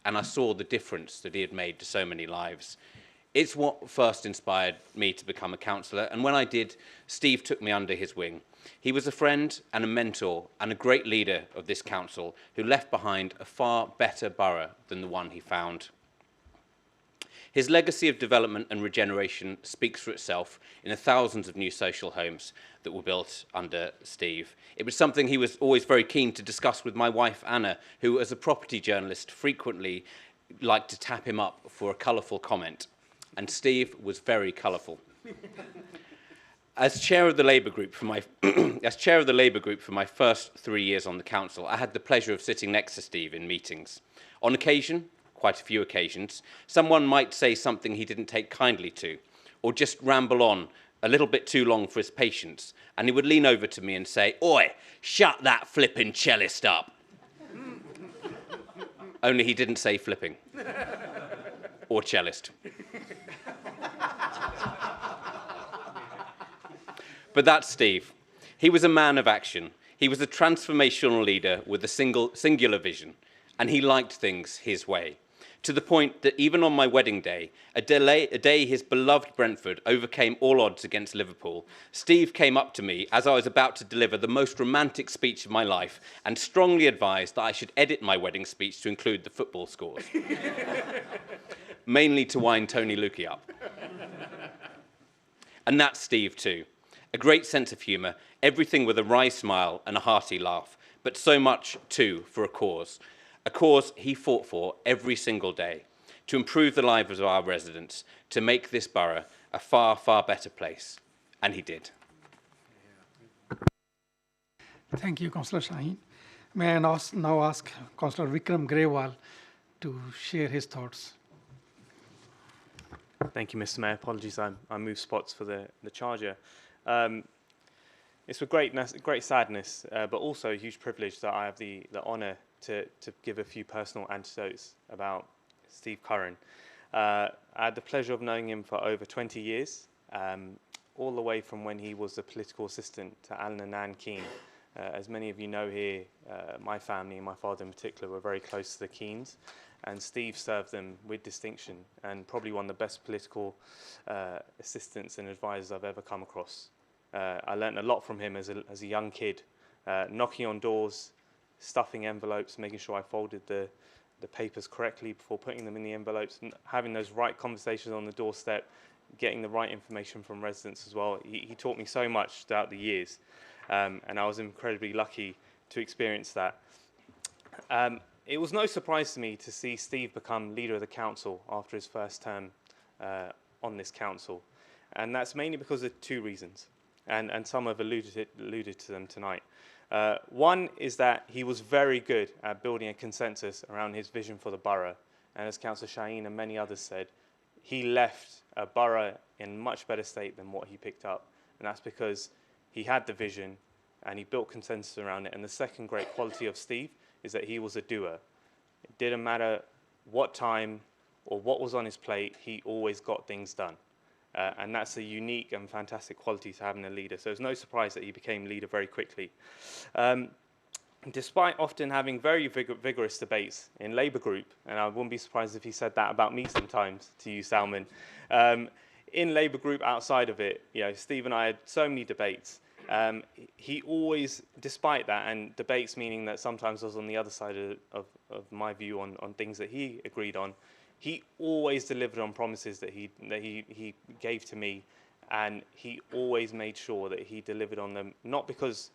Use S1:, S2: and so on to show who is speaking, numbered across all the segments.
S1: and I saw the difference that he had made to so many lives. It's what first inspired me to become a councillor, and when I did, Steve took me under his wing. He was a friend and a mentor and a great leader of this council who left behind a far better borough than the one he found. His legacy of development and regeneration speaks for itself in the thousands of new social homes that were built under Steve. It was something he was always very keen to discuss with my wife, Anna, who, as a property journalist, frequently liked to tap him up for a colourful comment. And Steve was very colourful. As chair of the Labour group for my first 3 years on the council, I had the pleasure of sitting next to Steve in meetings. On occasion, quite a few occasions, someone might say something he didn't take kindly to, or just ramble on a little bit too long for his patience, and he would lean over to me and say, "Oi, shut that flipping cellist up." Only he didn't say flipping, or cellist. But that's Steve. He was a man of action. He was a transformational leader with a singular vision, and he liked things his way, to the point that even on my wedding day, a day his beloved Brentford overcame all odds against Liverpool, Steve came up to me as I was about to deliver the most romantic speech of my life and strongly advised that I should edit my wedding speech to include the football scores, mainly to wind Tony Luki up. And that's Steve too. A great sense of humour, everything with a wry smile and a hearty laugh, but so much too for a cause he fought for every single day, to improve the lives of our residents, to make this borough a far, far better place. And he did.
S2: Thank you, Councillor Shaheen. May I now ask Councillor Vikram Grewal to share his thoughts.
S3: Thank you, Mr. Mayor. Apologies, I moved spots for the charger. It's with great sadness, but also a huge privilege that I have the honour to give a few personal anecdotes about Steve Curran. I had the pleasure of knowing him for over 20 years, all the way from when he was a political assistant to Alan and Anne Keane. As many of you know here, my family and my father in particular were very close to the Keanes, and Steve served them with distinction and probably one of the best political assistants and advisors I've ever come across. I learned a lot from him as a young kid, knocking on doors, stuffing envelopes, making sure I folded the papers correctly before putting them in the envelopes, and having those right conversations on the doorstep, getting the right information from residents as well. He taught me so much throughout the years, and I was incredibly lucky to experience that. It was no surprise to me to see Steve become leader of the council after his first term on this council, and that's mainly because of two reasons, and some have alluded to them tonight. One is that he was very good at building a consensus around his vision for the borough, and as Councillor Shaheen and many others said, he left a borough in much better state than what he picked up, and that's because he had the vision and he built consensus around it. And the second great quality of Steve is that he was a doer. It didn't matter what time or what was on his plate, he always got things done. And that's a unique and fantastic quality to have in a leader. So it's no surprise that he became leader very quickly. Despite often having very vigorous debates in Labour group, and I wouldn't be surprised if he said that about me sometimes to you, Salman, in Labour group outside of it, Steve and I had so many debates. He always, despite that, and debates meaning that sometimes I was on the other side of my view on things that he agreed on, he always delivered on promises that he gave to me, and he always made sure that he delivered on them, not because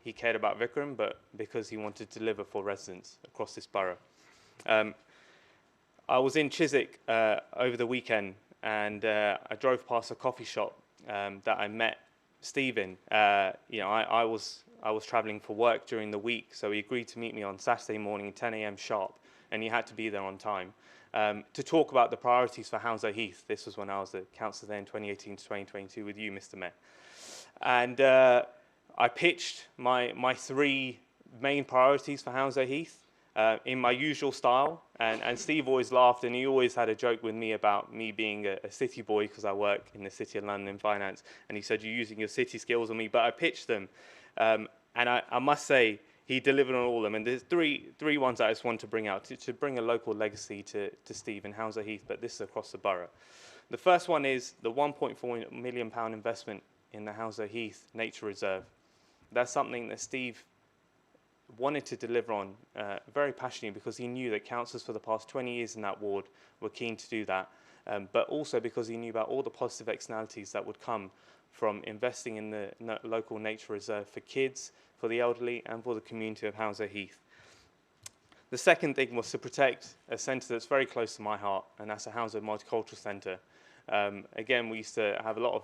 S3: he cared about Vikram, but because he wanted to deliver for residents across this borough. I was in Chiswick over the weekend, and I drove past a coffee shop that I met Steve in. I was travelling for work during the week, so he agreed to meet me on Saturday morning, 10 a.m. sharp, and he had to be there on time. To talk about the priorities for Hounslow Heath. This was when I was the councillor there in 2018 to 2022 with you, Mr. Mayor. And I pitched my three main priorities for Hounslow Heath in my usual style. And Steve always laughed, and he always had a joke with me about me being a city boy because I work in the City of London in finance. And he said, "You're using your city skills on me," but I pitched them. And I must say, he delivered on all of them. And there's three ones that I just want to bring out to bring a local legacy to Steve in Hounslow Heath, but this is across the borough. The first one is the £1.4 million investment in the Hounslow Heath Nature Reserve. That's something that Steve wanted to deliver on very passionately, because he knew that councillors for the past 20 years in that ward were keen to do that, but also because he knew about all the positive externalities that would come from investing in the local nature reserve for kids, for the elderly, and for the community of Hounslow Heath. The second thing was to protect a centre that's very close to my heart, and that's a Hounslow Multicultural Centre. Again, we used to have a lot of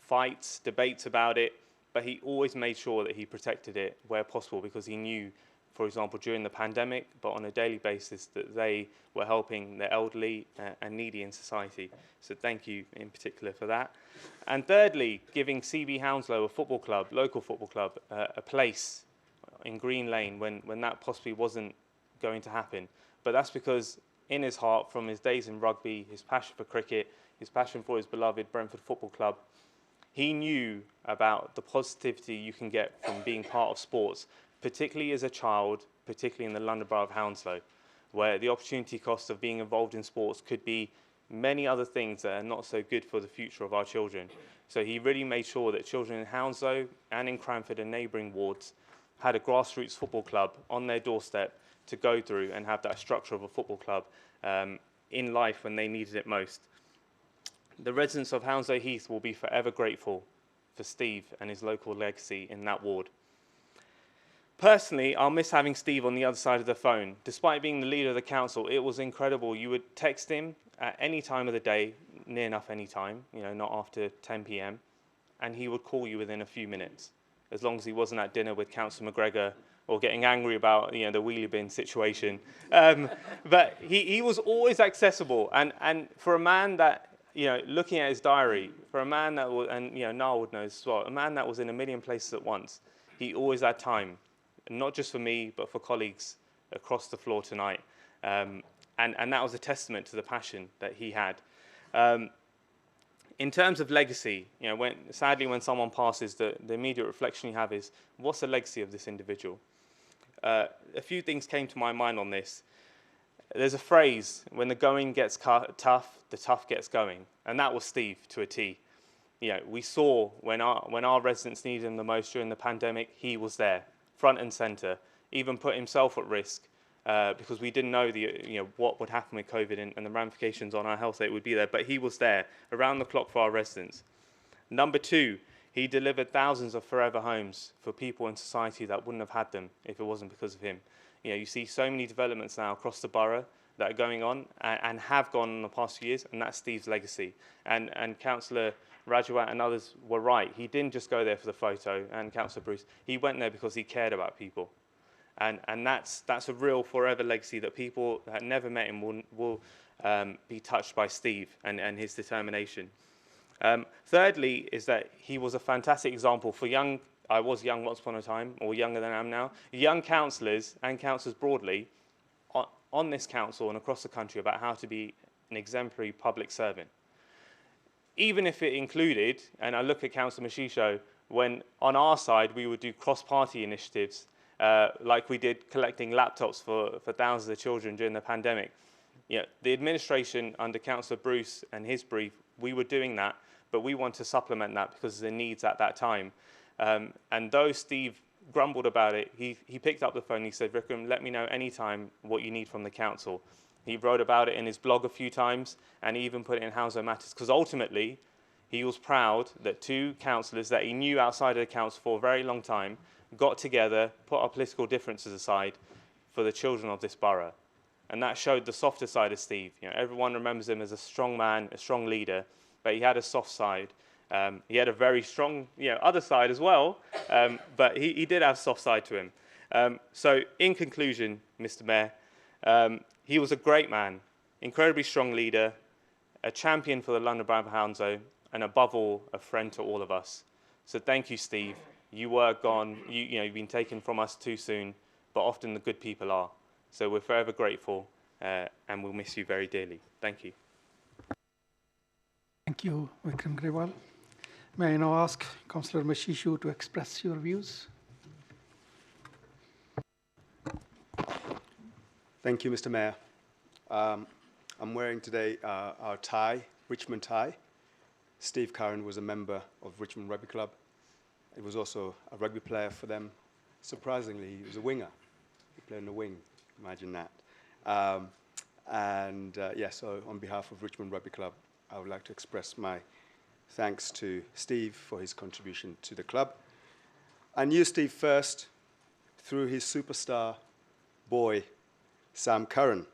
S3: fights, debates about it, but he always made sure that he protected it where possible, because he knew, for example, during the pandemic, but on a daily basis, that they were helping the elderly and needy in society. So thank you in particular for that. And thirdly, giving CB Hounslow, a football club, local football club, a place in Green Lane when that possibly wasn't going to happen. But that's because in his heart, from his days in rugby, his passion for cricket, his passion for his beloved Brentford Football Club, he knew about the positivity you can get from being part of sports, particularly as a child, particularly in the London Borough of Hounslow, where the opportunity cost of being involved in sports could be many other things that are not so good for the future of our children. So he really made sure that children in Hounslow and in Cranford and neighbouring wards had a grassroots football club on their doorstep to go through and have that structure of a football club in life when they needed it most. The residents of Hounslow Heath will be forever grateful for Steve and his local legacy in that ward. Personally, I'll miss having Steve on the other side of the phone. Despite being the leader of the council, it was incredible. You would text him at any time of the day, near enough any time, not after 10 p.m, and he would call you within a few minutes, as long as he wasn't at dinner with Councillor McGregor or getting angry about the wheelie bin situation. But he was always accessible, and for a man that, looking at his diary, for a man that was, and Niall would know this as well, a man that was in a million places at once, he always had time, not just for me, but for colleagues across the floor tonight. And that was a testament to the passion that he had. In terms of legacy, sadly when someone passes, the immediate reflection you have is, what's the legacy of this individual? A few things came to my mind on this. There's a phrase, when the going gets tough, the tough gets going. And that was Steve to a T. We saw when our residents needed him the most during the pandemic, he was there, front and centre, even put himself at risk because we didn't know what would happen with COVID and the ramifications on our health that would be there. But he was there around the clock for our residents. Number two, he delivered thousands of forever homes for people in society that wouldn't have had them if it wasn't because of him. You see so many developments now across the borough that are going on and have gone in the past few years, and that's Steve's legacy. And Councillor Rajawat and others were right. He didn't just go there for the photo, and Councillor Bruce. He went there because he cared about people. And that's a real forever legacy that people that never met him will be touched by Steve and his determination. Thirdly is that he was a fantastic example for I was young once upon a time, or younger than I am now, young councillors and councillors broadly on this council and across the country about how to be an exemplary public servant. Even if it included, and I look at Councillor Mashisho, when on our side we would do cross-party initiatives, like we did collecting laptops for thousands of children during the pandemic. The administration under Councillor Bruce and his brief, we were doing that, but we want to supplement that because of the needs at that time. And though Steve grumbled about it, he picked up the phone and he said, Vikram, let me know anytime what you need from the council. He wrote about it in his blog a few times, and he even put it in Hounslow Matters, because ultimately he was proud that two councillors that he knew outside of the council for a very long time got together, put our political differences aside for the children of this borough. And that showed the softer side of Steve. Everyone remembers him as a strong man, a strong leader, but he had a soft side. He had a very strong, other side as well, but he did have a soft side to him. So in conclusion, Mr. Mayor, he was a great man, incredibly strong leader, a champion for the London Borough of Hounslow, and above all, a friend to all of us. So thank you, Steve. You were gone, you've been taken from us too soon, but often the good people are. So we're forever grateful, and we'll miss you very dearly. Thank you.
S2: Thank you, Vikram Grewal. May I now ask Councillor Mashisho to express your views?
S4: Thank you, Mr. Mayor. I'm wearing today our tie, Richmond tie. Steve Curran was a member of Richmond Rugby Club. He was also a rugby player for them. Surprisingly, he was a winger. He played on the wing, imagine that. So on behalf of Richmond Rugby Club, I would like to express my thanks to Steve for his contribution to the club. I knew Steve first through his superstar boy, Sam Curran.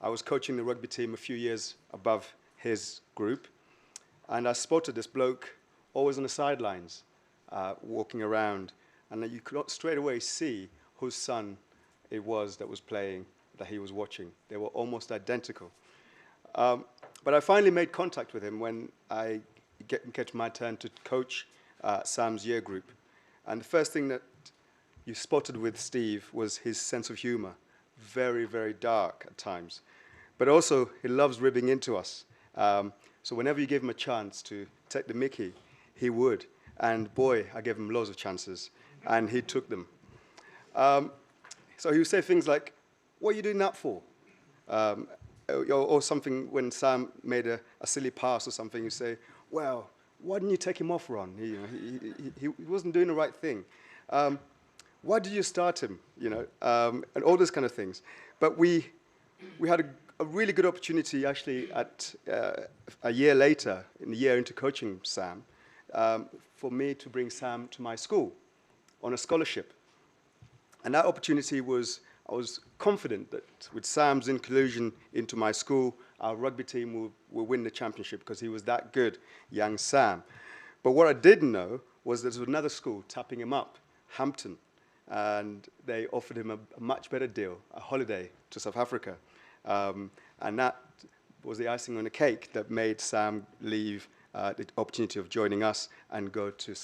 S4: I was coaching the rugby team a few years above his group, and I spotted this bloke always on the sidelines, walking around, and you could straight away see whose son it was that was playing, that he was watching. They were almost identical. But I finally made contact with him when I get my turn to coach Sam's year group. And the first thing that you spotted with Steve was his sense of humor. Very, very dark at times. But also, he loves ribbing into us. So whenever you gave him a chance to take the mickey, he would. And boy, I gave him loads of chances, and he took them. So he would say things like, "What are you doing that for?" Or something when Sam made a silly pass or something, you say, "Well, why didn't you take him off, Ron? He wasn't doing the right thing. Why did you start him?" And all those kind of things. But we had a really good opportunity, actually, at a year later, in the year into coaching Sam, for me to bring Sam to my school on a scholarship. And that opportunity was, I was confident that with Sam's inclusion into my school, our rugby team will win the championship because he was that good, young Sam. But what I didn't know was there's another school tapping him up, Hampton, and they offered him a much better deal, a holiday to South Africa. And that was the icing on the cake that made Sam leave the opportunity of joining us and go to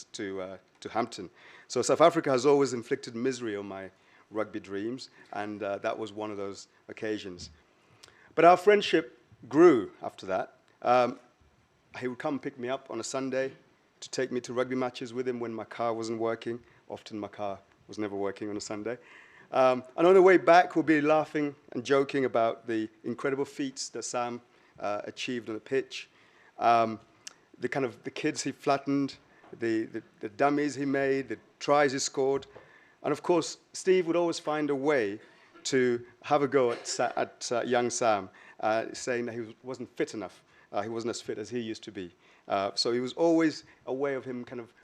S4: Hampton. So South Africa has always inflicted misery on my rugby dreams, and that was one of those occasions. But our friendship grew after that. He would come pick me up on a Sunday to take me to rugby matches with him when my car wasn't working. Often my car was never working on a Sunday. And on the way back, we'll be laughing and joking about the incredible feats that Sam achieved on the pitch, the kids he flattened, the dummies he made, the tries he scored. And of course, Steve would always find a way to have a go at young Sam, saying that he wasn't fit enough. He wasn't as fit as he used to be. So it was always a way of him kind of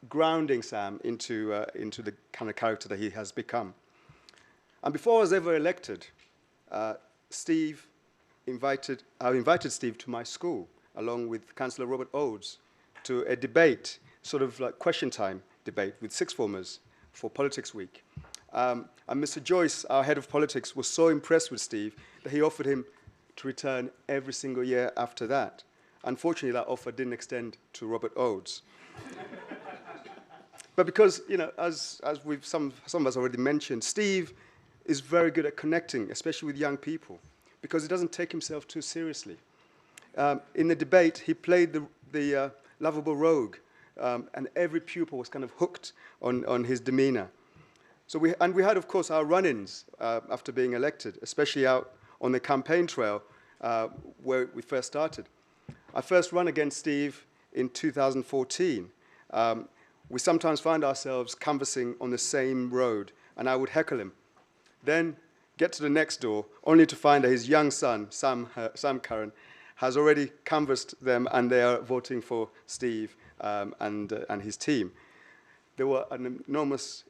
S4: grounding Sam into the kind of character that he has become. And before I was ever elected, I invited Steve to my school, along with Councillor Robert Odes, to a debate, sort of like question time debate with sixth formers for Politics Week. And Mr. Joyce, our head of politics, was so impressed with Steve that he offered him to return every single year after that. Unfortunately, that offer didn't extend to Robert Odes. But because, as some of us already mentioned, Steve is very good at connecting, especially with young people, because he doesn't take himself too seriously. In the debate, he played the lovable rogue, and every pupil was kind of hooked on his demeanor. So we had, of course, our run-ins after being elected, especially out on the campaign trail where we first started. I first ran against Steve in 2014. We sometimes find ourselves canvassing on the same road, and I would heckle him. Then get to the next door, only to find that his young son, Sam Curran, has already canvassed them, and they are voting for Steve and his team. They were an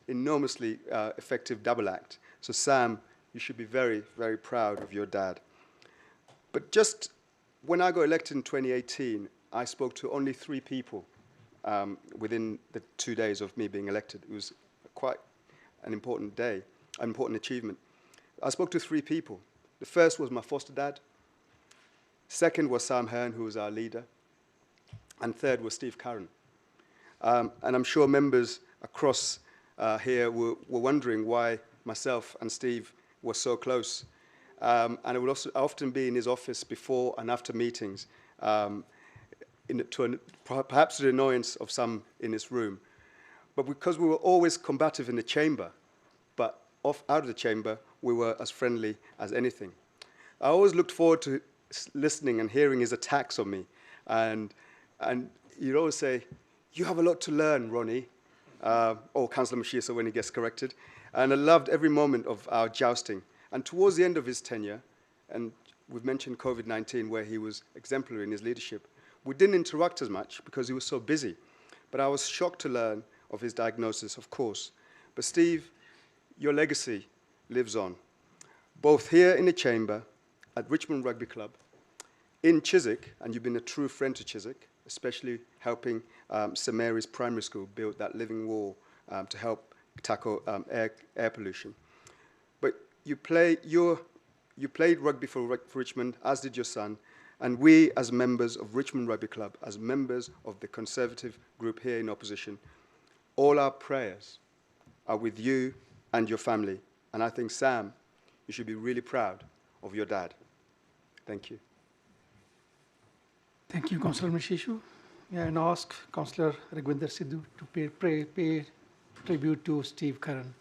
S4: enormously effective double act. So Sam, you should be very, very proud of your dad. But just when I got elected in 2018, I spoke to only 3 people within the 2 days of me being elected. It was quite an important day, an important achievement. I spoke to 3 people. The first was my foster dad. Second was Sam Hearn, who was our leader. And third was Steve Curran. And I'm sure members across here were wondering why myself and Steve were so close. And I would also often be in his office before and after meetings, perhaps to the annoyance of some in this room. But because we were always combative in the chamber, but out of the chamber, we were as friendly as anything. I always looked forward to listening and hearing his attacks on me. And he'd always say, "You have a lot to learn, Ronnie," or Councillor Mashisa when he gets corrected. And I loved every moment of our jousting. And towards the end of his tenure, and we've mentioned COVID-19, where he was exemplary in his leadership, we didn't interact as much because he was so busy. But I was shocked to learn of his diagnosis, of course. But Steve, your legacy lives on, both here in the chamber, at Richmond Rugby Club, in Chiswick, and you've been a true friend to Chiswick, especially helping St Mary's Primary School build that living wall to help tackle air pollution. But you played rugby for Richmond, as did your son, and we, as members of Richmond Rugby Club, as members of the Conservative group here in opposition, all our prayers are with you and your family. And I think, Sam, you should be really proud of your dad. Thank you.
S2: Thank you, Councillor Mishishu. May I now ask Councillor Ragwinder Sidhu to pay tribute to Steve Curran.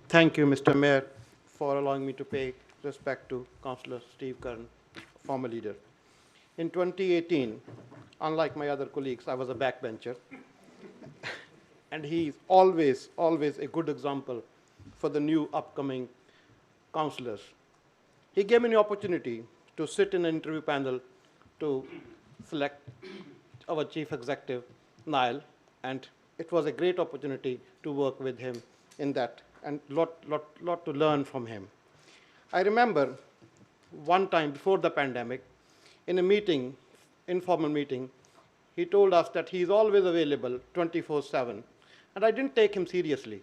S5: Thank you, Mr. Mayor, for allowing me to pay respect to Councillor Steve Curran, former leader. In 2018, unlike my other colleagues, I was a backbencher. And he's always a good example for the new upcoming councillors. He gave me the opportunity to sit in an interview panel to select our chief executive, Niall, and it was a great opportunity to work with him in that, and lot to learn from him. I remember one time before the pandemic, in a meeting, informal meeting, he told us that he's always available 24/7, and I didn't take him seriously.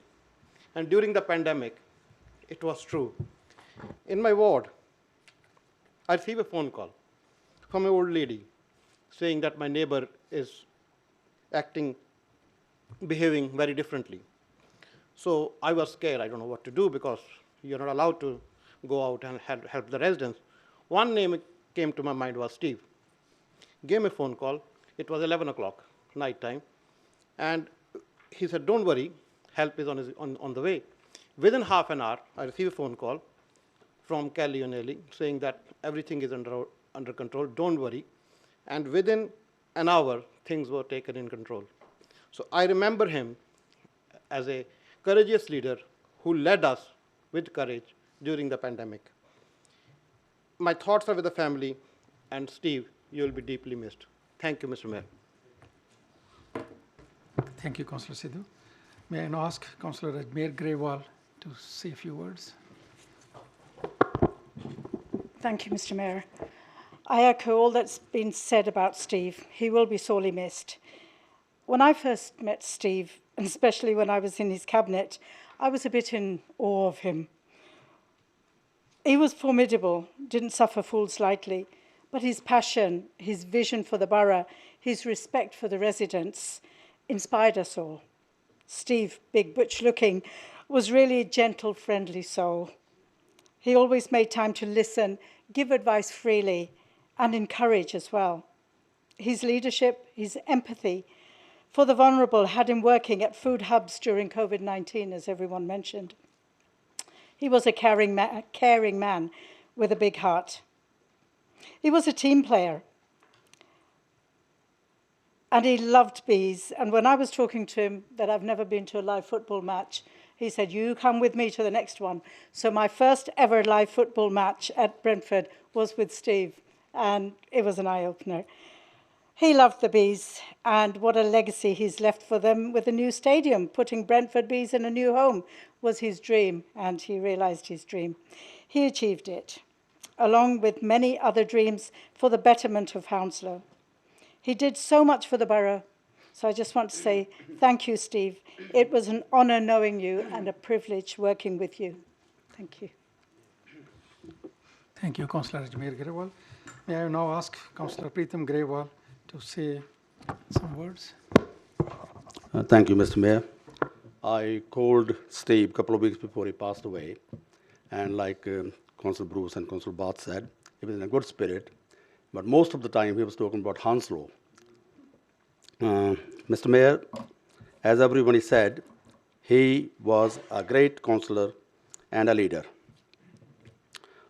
S5: And during the pandemic, it was true. In my ward, I received a phone call from an old lady saying that my neighbor is behaving very differently. So I was scared. I don't know what to do because you're not allowed to go out and help the residents. One name came to my mind was Steve. Gave me a phone call. It was 11 o'clock, night time. And he said, "Don't worry, help is on the way." Within half an hour, I received a phone call from Kelly O'Neilly saying that everything is under control, don't worry. And within an hour, things were taken in control. So I remember him as a courageous leader who led us with courage during the pandemic. My thoughts are with the family, and Steve, you'll be deeply missed. Thank you, Mr. Mayor.
S2: Thank you, Councillor Sidhu. May I now ask Councillor Ajmer Grewal to say a few words.
S6: Thank you, Mr. Mayor. I echo all that's been said about Steve. He will be sorely missed. When I first met Steve, and especially when I was in his cabinet, I was a bit in awe of him. He was formidable, didn't suffer fools lightly, but his passion, his vision for the borough, his respect for the residents inspired us all. Steve, big butch looking, was really a gentle, friendly soul. He always made time to listen, give advice freely, and encourage as well. His leadership, his empathy for the vulnerable had him working at food hubs during COVID-19, as everyone mentioned. He was a caring man with a big heart. He was a team player. And he loved bees. And when I was talking to him that I've never been to a live football match, he said, "You come with me to the next one." So my first ever live football match at Brentford was with Steve, and it was an eye-opener. He loved the bees, and what a legacy he's left for them with a new stadium. Putting Brentford bees in a new home was his dream, and he realised his dream. He achieved it, along with many other dreams for the betterment of Hounslow. He did so much for the borough, so I just want to say thank you, Steve. It was an honour knowing you and a privilege working with you. Thank you.
S2: Thank you, Councillor Ajmer Grewal. May I now ask Councillor Preetham Grewal to say some words.
S7: Thank you, Mr. Mayor. I called Steve a couple of weeks before he passed away, and like Councillor Bruce and Councillor Bath said, he was in a good spirit, but most of the time he was talking about Hounslow. Mr. Mayor, as everybody said, He was a great counselor and a leader.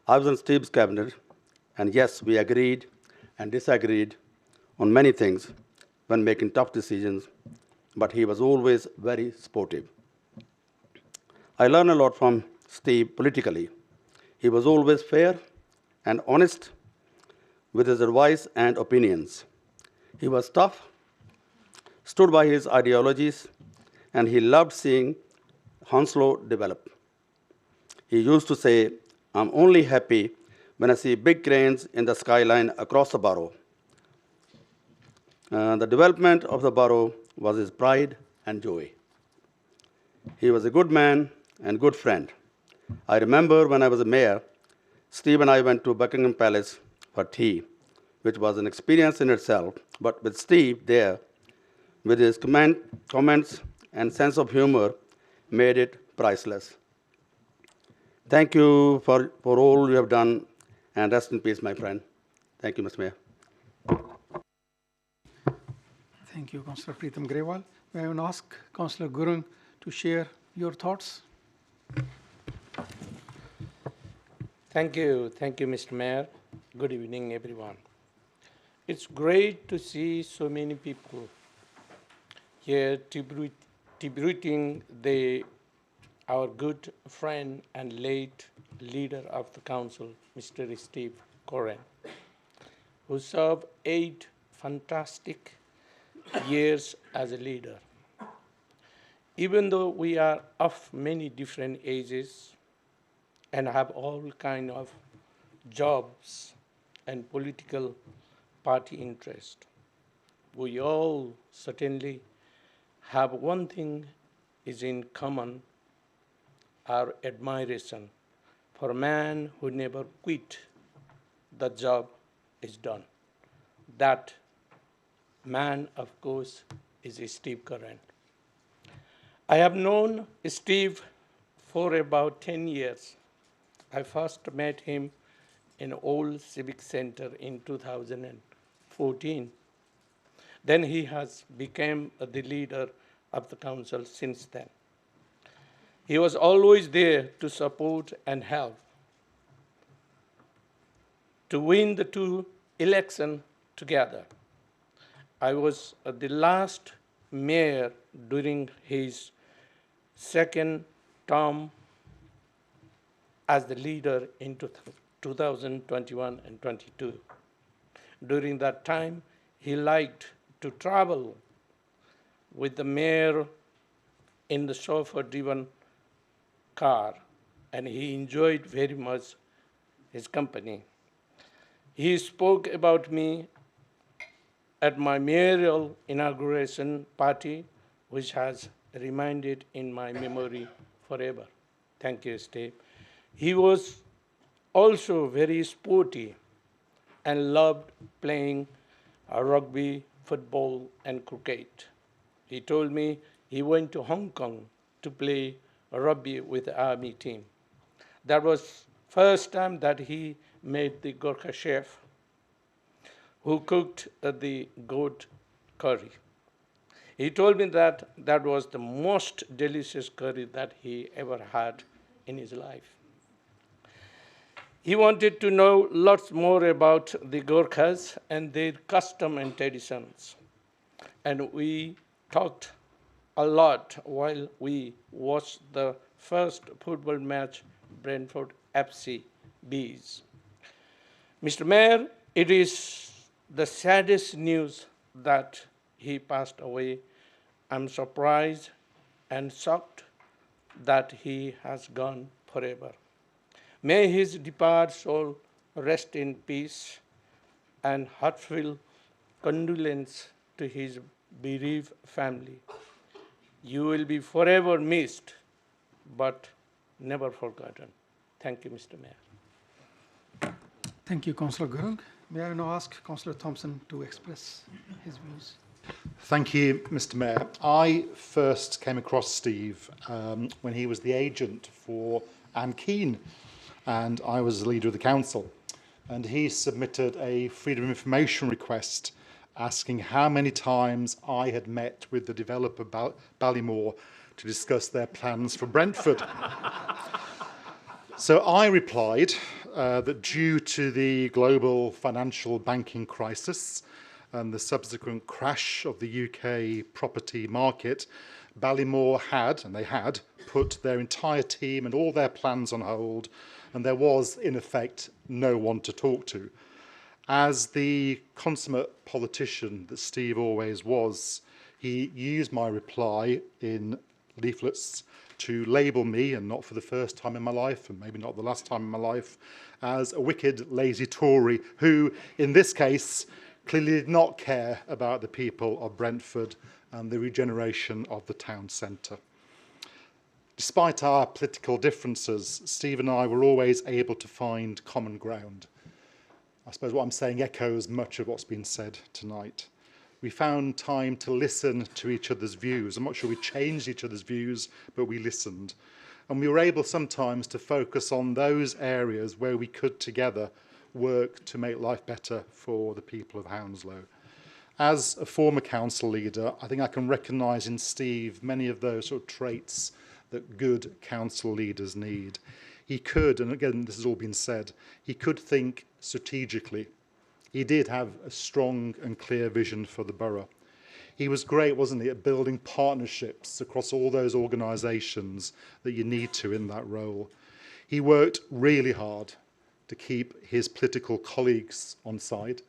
S7: I was in Steve's cabinet, and yes, we agreed and disagreed on many things when making tough decisions, but he was always very supportive. I learned a lot from Steve politically. He was always fair and honest with his advice and opinions. He was tough, stood by his ideologies, and he loved seeing Hounslow develop. He used to say, "I'm only happy when I see big cranes in the skyline across the borough." The development of the borough was his pride and joy. He was a good man and good friend. I remember when I was a mayor, Steve and I went to Buckingham Palace for tea, which was an experience in itself, but with Steve there, with his comments and sense of humor, made it priceless. Thank you for all you have done, and rest in peace, my friend. Thank you, Mr. Mayor.
S2: Thank you, Councillor Preetham Grewal. May I now ask Councillor Gurung to share your thoughts?
S8: Thank you, Mr. Mayor. Good evening, everyone. It's great to see so many people here tributing our good friend and late leader of the council, Mr. Steve Curran, who served 8 fantastic years as a leader. Even though we are of many different ages and have all kind of jobs and political party interest, we all certainly have one thing is in common: our admiration for a man who never quit the job is done. That man, of course, is Steve Curran. I have known Steve for about 10 years. I first met him in Old Civic Center in 2014. Then he has become the leader of the council since then. He was always there to support and help. To win the 2 elections together. I was the last mayor during his second term as the leader in 2021 and 22. During that time, he liked to travel with the mayor in the chauffeur-driven car, and he enjoyed very much his company. He spoke about me at my mayoral inauguration party, which has remained in my memory forever. Thank you, Steve. He was also very sporty and loved playing rugby, football, and cricket. He told me he went to Hong Kong to play rugby with the army team. That was first time that he met the Gorkha chef who cooked the goat curry. He told me that that was the most delicious curry that he ever had in his life. He wanted to know lots more about the Gorkhas and their custom and traditions. And we talked a lot while we watched the first football match, Brentford FC Bees. Mr. Mayor, it is the saddest news that he passed away. I'm surprised and shocked that he has gone forever. May his departed soul rest in peace, and heartfelt condolence to his bereaved family. You will be forever missed, but never forgotten. Thank you, Mr. Mayor.
S2: Thank you, Councillor Gurung. May I now ask Councillor Thompson to express his views?
S9: Thank you, Mr. Mayor. I first came across Steve when he was the agent for Anne Keane, and I was the leader of the council. And he submitted a Freedom of Information request asking how many times I had met with the developer Ballymore to discuss their plans for Brentford. So I replied that due to the global financial banking crisis and the subsequent crash of the UK property market, Ballymore had put their entire team and all their plans on hold, and there was, in effect, no one to talk to. As the consummate politician that Steve always was, he used my reply in leaflets to label me, and not for the first time in my life, and maybe not the last time in my life, as a wicked, lazy Tory who, in this case, clearly did not care about the people of Brentford and the regeneration of the town centre. Despite our political differences, Steve and I were always able to find common ground. I suppose what I'm saying echoes much of what's been said tonight. We found time to listen to each other's views. I'm not sure we changed each other's views, but we listened. And we were able sometimes to focus on those areas where we could together work to make life better for the people of Hounslow. As a former council leader, I think I can recognise in Steve many of those sort of traits that good council leaders need. He could, and again, this has all been said, he could think strategically. He did have a strong and clear vision for the borough. He was great, wasn't he, at building partnerships across all those organisations that you need to in that role. He worked really hard to keep his political colleagues on side,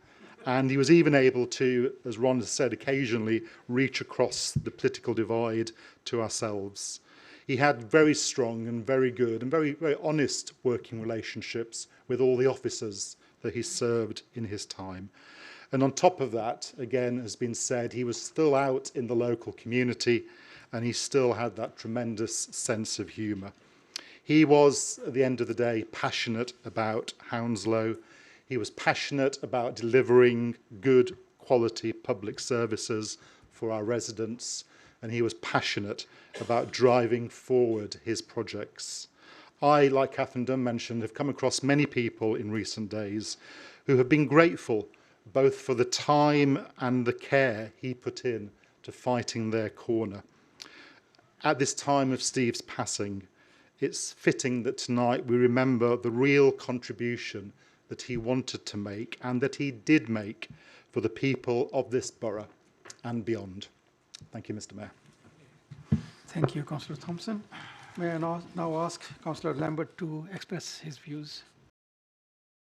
S9: and he was even able to, as Ron has said, occasionally reach across the political divide to ourselves. He had very strong and very good and very, very honest working relationships with all the officers that he served in his time. And on top of that, again, has been said, he was still out in the local community and he still had that tremendous sense of humour. He was, at the end of the day, passionate about Hounslow. He was passionate about delivering good quality public services for our residents, and he was passionate about driving forward his projects. I, like Catherine Dunn mentioned, have come across many people in recent days who have been grateful both for the time and the care he put in to fighting their corner. At this time of Steve's passing, it's fitting that tonight we remember the real contribution that he wanted to make and that he did make for the people of this borough and beyond. Thank you, Mr. Mayor.
S2: Thank you, Councillor Thompson. May I now ask Councillor Lambert to express his views.